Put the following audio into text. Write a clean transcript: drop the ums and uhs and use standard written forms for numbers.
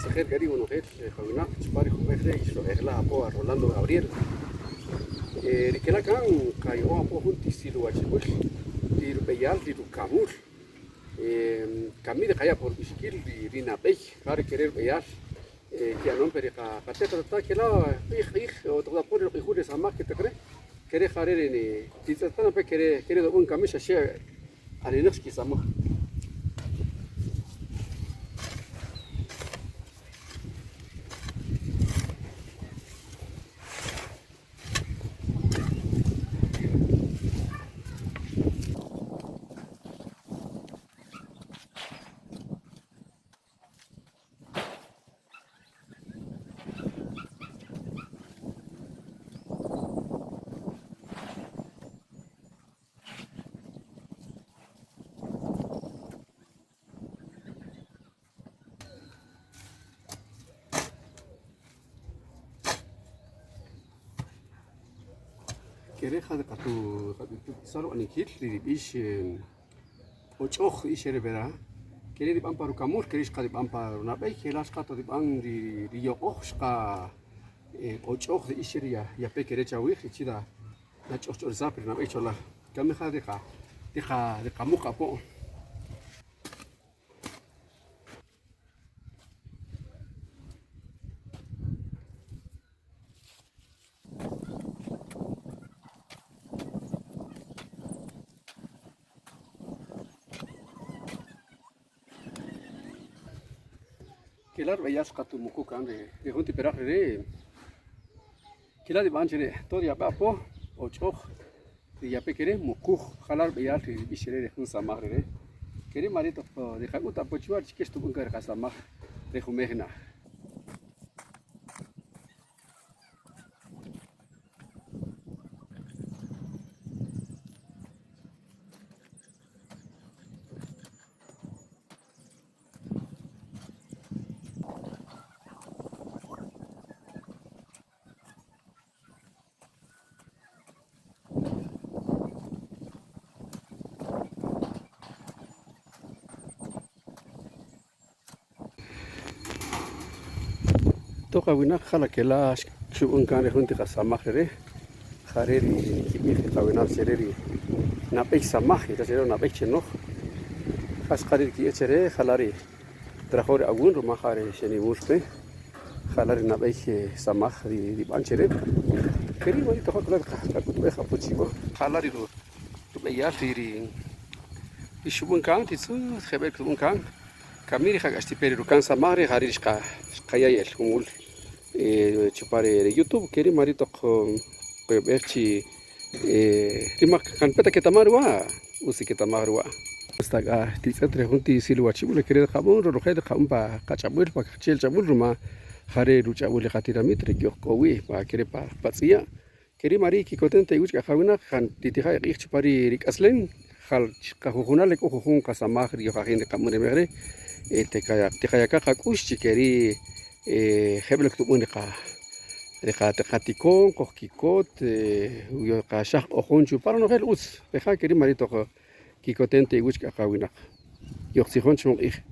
Isajer Gary Monogel, Javinak, Chupari Jumejde, y Soegla Apo, Rolando Gabriel. Rikela Kan, Kayo Apo Junti Silu Achibul, Tiru Beyal, Tiru Kamur, Camille Kaya por Biskil, Rina Bey, Kare Querer Beyal, que a nombre de Cateta, que la o toda por el Jures a más que te cree, Quere Jarer en Tizatana, Quere un camisa, Arenovski Samo. Quereja de Catu Salo Anikil, Ribish, Ochoch, Isherebera, Querer Pamparu Camur, Querisca de Pamparu Nabe, que las Cato de Ban de Riochka, Ochoch de Isheria, Yape Querecha Wich, Chida, la Chocho Zapper, Nabechola, Cameja de Camuca Po. Kelar Bayas Catu Mukukan de Junti Perare, Kila de Banjere, Toria Bapo, Ochoch, de Yapequere, Mukuj, Jalar Bayal, Bishere de Hunsamare, Quere Marito de Jaguta Pochuar, que estuvo en Carcasamar de Jumegna. Toca Wina, Jala que la Shubun Can de Junti Casamajere, Jareri, Kibir, Kawina, Sereri, Napek Samaj, y Tasero Napek Cheno, Hascarir Kiechere, Jalari, Trajor Agun, Romajare, Sheni Buspe, Jalari Napek Samaj, di Banchere, Querido, y toca la Cutueja Puchigo, Jalari, tu Beyar, y Shubun Can, Titsu, Hebek Shubun Can, Camiri Hagastiperi, Rukan Samare, Harishka, Kayayel, Humul. Chupare de YouTube, queri marito con Berchi Rimak Canpeta que tamarua, usi que tamarua. Staga, Titre Junti Siluachibule, querer Jamón, Rojet, Jampa, Cachabul, Pachel Chabulruma, Jare, Luchabule, Hatiramitri, Yokowi, pa Kerepa, Patsia, queri Mari, Kikotente, Ucha Javuna, Han Titiha, Richpari, Rick Aslen, Hal Cajunale, Cojun, Casamar, Yohajen de Camunemere, Tekayaka, Kushi, queri. Hebelek tu unika reka tekatikon kokikot yo kashak okhonchu para no hel us beja keri marito kikotente iguch ka kawina yo xikhonchu ich